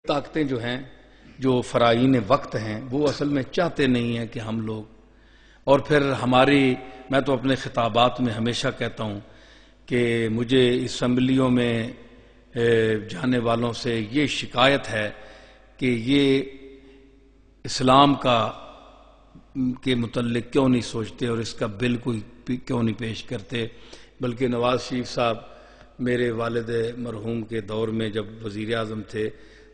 طاقتیں جو ہیں، جو فرائین وقت ہیں، وہ اصل میں چاہتے نہیں ہیں کہ ہم لوگ، اور پھر میں تو اپنے خطابات میں ہمیشہ کہتا ہوں کہ مجھے اسمبلیوں میں جانے والوں سے یہ شکایت ہے کہ یہ اسلام کے متعلق کیوں نہیں سوچتے اور اس کا بل کوئی کیوں نہیں پیش کرتے، بلکہ نواز شریف صاحب میرے والد مرحوم کے دور میں جب وزیر اعظم تھے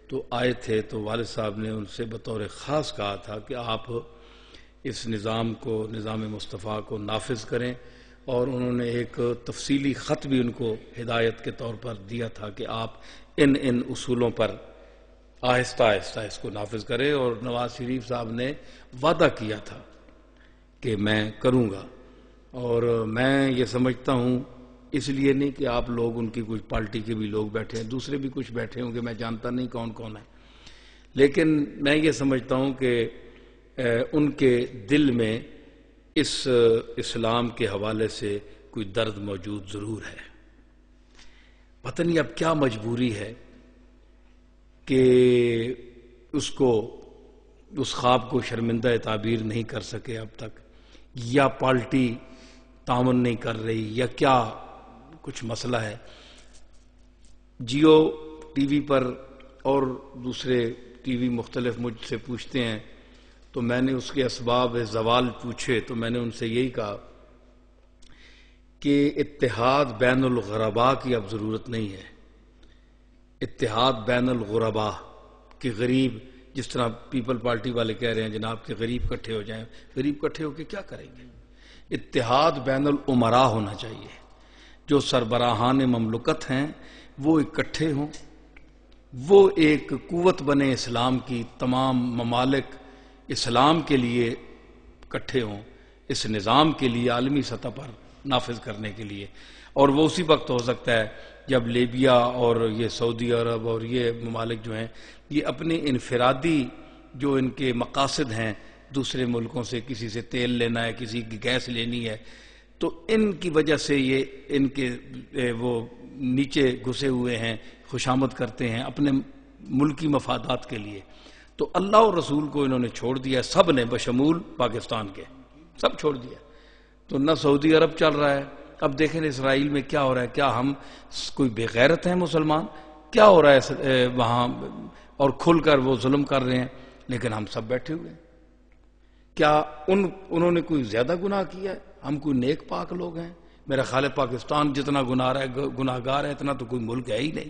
تو آئے تھے، تو والد صاحب نے ان سے بطور خاص کہا تھا کہ آپ اس نظام مصطفیٰ کو نافذ کریں، اور انہوں نے ایک تفصیلی خط بھی ان کو ہدایت کے طور پر دیا تھا کہ آپ ان اصولوں پر آہستہ آہستہ اس کو نافذ کریں، اور نواز شریف صاحب نے وعدہ کیا تھا کہ میں کروں گا۔ اور میں یہ سمجھتا ہوں، اس لیے نہیں کہ آپ لوگ ان کی کوئی پارٹی کے بھی لوگ بیٹھے ہیں، دوسرے بھی کچھ بیٹھے ہوں گے، میں جانتا نہیں کون کون ہے، لیکن میں یہ سمجھتا ہوں کہ ان کے دل میں اس اسلام کے حوالے سے کوئی درد موجود ضرور ہے۔ پتہ نہیں اب کیا مجبوری ہے کہ اس خواب کو شرمندہ تعبیر نہیں کر سکے اب تک، یا پارٹی تعاون نہیں کر رہی، یا کیا کچھ مسئلہ ہے۔ جیو ٹی وی پر اور دوسرے ٹی وی مختلف مجھ سے پوچھتے ہیں، تو میں نے اس کے اسباب زوال پوچھے تو میں نے ان سے یہی کہا کہ اتحاد بین الغرباء کی اب ضرورت نہیں ہے، اتحاد بین الغرباء کہ غریب، جس طرح پیپل پارٹی والے کہہ رہے ہیں جناب کہ غریب کٹھے ہو جائیں، غریب کٹھے ہو کے کیا کریں گے؟ اتحاد بین الامراء ہونا چاہیے، جو سربراہان مملکت ہیں وہ اکٹھے ہوں، وہ ایک قوت بنے اسلام کی، تمام ممالک اسلام کے لیے اکٹھے ہوں، اس نظام کے لیے عالمی سطح پر نافذ کرنے کے لیے۔ اور وہ اسی وقت ہو سکتا ہے جب لیبیا اور یہ سعودی عرب اور یہ ممالک جو ہیں، یہ اپنے انفرادی جو ان کے مقاصد ہیں، دوسرے ملکوں سے کسی سے تیل لینا ہے، کسی کی گیس لینی ہے، تو ان کی وجہ سے یہ ان کے وہ نیچے گھسے ہوئے ہیں، خوشامد کرتے ہیں اپنے ملکی مفادات کے لیے، تو اللہ اور رسول کو انہوں نے چھوڑ دیا، سب نے بشمول پاکستان کے سب چھوڑ دیا۔ تو نہ سعودی عرب چل رہا ہے، اب دیکھیں اسرائیل میں کیا ہو رہا ہے، کیا ہم کوئی بے غیرت ہیں مسلمان؟ کیا ہو رہا ہے وہاں، اور کھل کر وہ ظلم کر رہے ہیں، لیکن ہم سب بیٹھے ہوئے ہیں۔ کیا انہوں نے کوئی زیادہ گناہ کیا ہے؟ ہم کوئی نیک پاک لوگ ہیں؟ میرا خیال ہے پاکستان جتنا گناہگار ہے اتنا تو کوئی ملک ہے ہی نہیں۔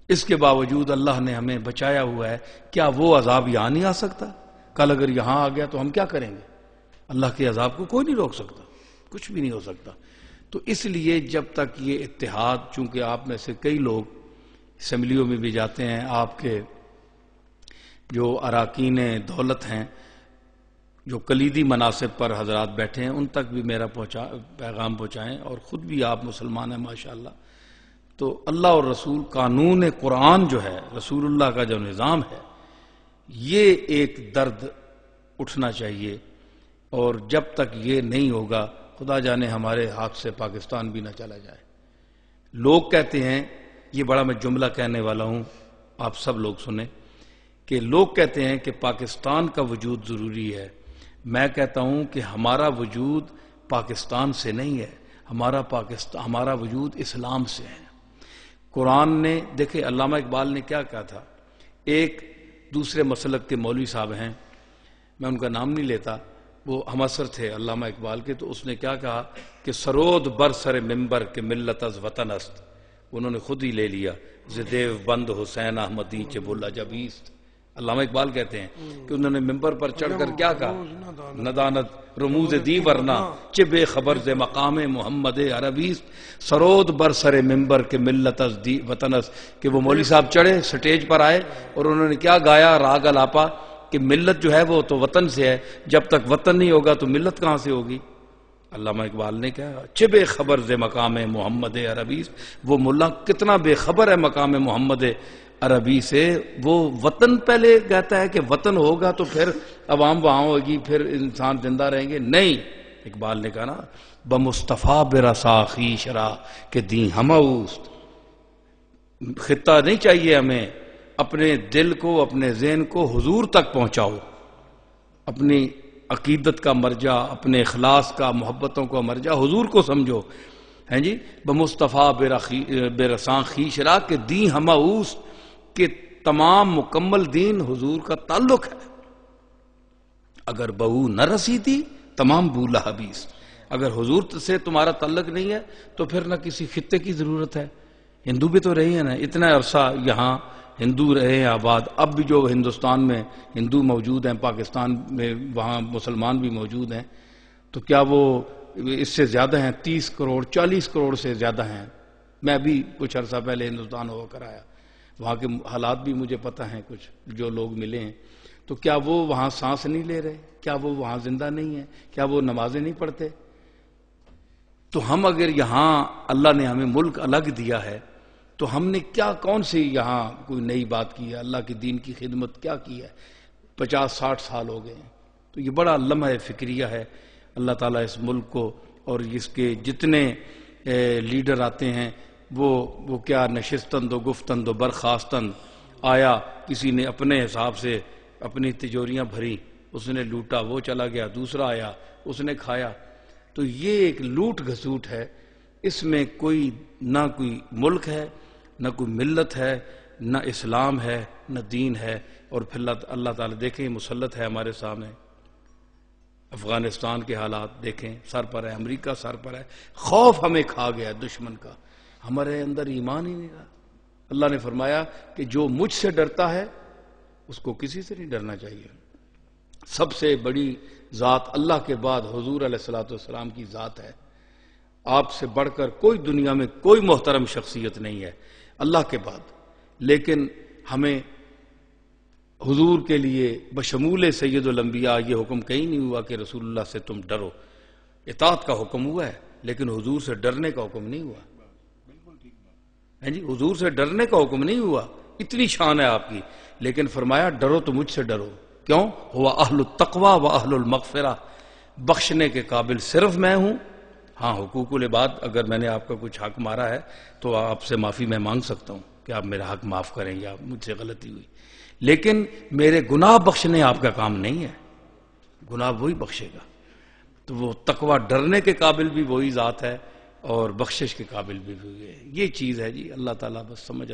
اس کے باوجود اللہ نے ہمیں بچایا ہوا ہے، کیا وہ عذاب یہاں نہیں آ سکتا؟ کل اگر یہاں آ گیا تو ہم کیا کریں گے؟ اللہ کے عذاب کو کوئی نہیں روک سکتا، کچھ بھی نہیں ہو سکتا۔ تو اس لیے جب تک یہ اتحاد، چونکہ آپ میں سے کئی لوگ اسمبلیوں میں بھی جاتے ہیں، آپ کے جو اراکین دولت ہیں، جو کلیدی مناصب پر حضرات بیٹھے ہیں، ان تک بھی میرا پیغام پہنچائیں، اور خود بھی آپ مسلمان ہیں ماشاءاللہ۔ تو اللہ اور رسول، قانون قرآن جو ہے، رسول اللہ کا جو نظام ہے، یہ ایک درد اٹھنا چاہیے، اور جب تک یہ نہیں ہوگا خدا جانے ہمارے ہاتھ سے پاکستان بھی نہ چلا جائے۔ لوگ کہتے ہیں، یہ بڑا میں جملہ کہنے والا ہوں، آپ سب لوگ سنیں، کہ لوگ کہتے ہیں کہ پاکستان کا وجود ضروری ہے۔ میں کہتا ہوں کہ ہمارا وجود پاکستان سے نہیں ہے، ہمارا وجود اسلام سے ہے۔ قرآن نے، دیکھیں علامہ اقبال نے کیا کہا تھا، ایک دوسرے مسلک کے مولوی صاحب ہیں، میں ان کا نام نہیں لیتا، وہ ہم اثر تھے علامہ اقبال کے، تو اس نے کیا کہا کہ سرود بر سر ممبر کے ملت از وطن است، انہوں نے خود ہی لے لیا، زدیو بند حسین احمدی چے بولا جبیست۔ علامہ اقبال کہتے ہیں کہ انہوں نے ممبر پر چڑھ کر کیا کہا، ندانت رموز دی ورنا چے بے خبر ز مقام محمد عربیست، سرود بر سر ممبر کے ملت از دی وطن است، کہ وہ مولوی صاحب چڑھے، سٹیج پر آئے، اور انہوں نے کیا گایا راگ الاپا کہ ملت جو ہے وہ تو وطن سے ہے، جب تک وطن نہیں ہوگا تو ملت کہاں سے ہوگی؟ علامہ اقبال نے کہا چے بے خبر ز مقام محمد عربیست، وہ ملا کتنا بے خبر ہے مقام محمد عربی سے، وہ وطن پہلے کہتا ہے کہ وطن ہوگا تو پھر عوام وہاں ہوگی، پھر انسان زندہ رہیں گے، نہیں۔ اقبال نے کہا نا بمصطفیٰ برسا خویش را کہ دیں ہمہ اوست، خطہ نہیں چاہیے ہمیں، اپنے دل کو، اپنے ذہن کو حضور تک پہنچاؤ، اپنی عقیدت کا مرجع، اپنے اخلاص کا، محبتوں کا مرجع حضور کو سمجھو، ہیں جی بمصطفیٰ بے رساں خویش را کہ دین ہمہ اوس، کہ تمام مکمل دین حضور کا تعلق ہے۔ اگر بہو نہ رسیدی تمام بولا حبیس، اگر حضور سے تمہارا تعلق نہیں ہے تو پھر نہ کسی خطے کی ضرورت ہے۔ ہندو بھی تو رہے ہیں نا، اتنا عرصہ یہاں ہندو رہے ہیں آباد، اب بھی جو ہندوستان میں ہندو موجود ہیں، پاکستان میں وہاں مسلمان بھی موجود ہیں، تو کیا وہ اس سے زیادہ ہیں؟ 30 کروڑ 40 کروڑ سے زیادہ ہیں۔ میں بھی کچھ عرصہ پہلے ہندوستان ہو کر آیا، وہاں کے حالات بھی مجھے پتہ ہیں، کچھ جو لوگ ملے ہیں، تو کیا وہ وہاں سانس نہیں لے رہے؟ کیا وہ وہاں زندہ نہیں ہیں؟ کیا وہ نمازیں نہیں پڑھتے؟ تو ہم اگر یہاں اللہ نے ہمیں ملک الگ دیا ہے تو ہم نے کیا کون سی یہاں کوئی نئی بات کی ہے؟ اللہ کے دین کی خدمت کیا کی ہے؟ 50-60 سال ہو گئے ہیں۔ تو یہ بڑا لمحہ فکریہ ہے۔ اللہ تعالیٰ اس ملک کو اور اس کے جتنے لیڈر آتے ہیں وہ کیا نشستند و گفتند و برخاستند، آیا کسی نے اپنے حساب سے اپنی تجوریاں بھری، اس نے لوٹا، وہ چلا گیا، دوسرا آیا اس نے کھایا۔ تو یہ ایک لوٹ گھسوٹ ہے، اس میں نہ کوئی ملک ہے، نہ کوئی ملت ہے، نہ اسلام ہے، نہ دین ہے۔ اور پھر اللہ تعالیٰ دیکھیں مسلط ہے ہمارے سامنے، افغانستان کے حالات دیکھیں، سر پر ہے، امریکہ سر پر ہے، خوف ہمیں کھا گیا ہے دشمن کا، ہمارے اندر ایمان ہی نہیں رہا۔ اللہ نے فرمایا کہ جو مجھ سے ڈرتا ہے اس کو کسی سے نہیں ڈرنا چاہیے۔ سب سے بڑی ذات اللہ کے بعد حضور علیہ الصلوۃ والسلام کی ذات ہے۔ آپ سے بڑھ کر کوئی دنیا میں کوئی محترم شخصیت نہیں ہے اللہ کے بعد، لیکن ہمیں حضور کے لیے بشمول سید الانبیاء یہ حکم کہیں نہیں ہوا کہ رسول اللہ سے تم ڈرو۔ اطاعت کا حکم ہوا ہے لیکن حضور سے ڈرنے کا حکم نہیں ہوا ہے جی، حضور سے ڈرنے کا حکم نہیں ہوا، اتنی شان ہے آپ کی، لیکن فرمایا ڈرو تو مجھ سے ڈرو۔ کیوں؟ ہوا اہل التقوی و اہل المغفرہ، بخشنے کے قابل صرف میں ہوں۔ ہاں حقوق العباد، اگر میں نے آپ کا کچھ حق مارا ہے تو آپ سے معافی میں مانگ سکتا ہوں کہ آپ میرا حق معاف کریں یا مجھ سے غلطی ہوئی، لیکن میرے گناہ بخشنے آپ کا کام نہیں ہے، گناہ وہی بخشے گا۔ تو وہ تقوی ڈرنے کے قابل بھی وہی ذات ہے اور بخشش کے قابل بھی وہی ہے۔ یہ چیز ہے جی، اللہ تعالیٰ بس سمجھ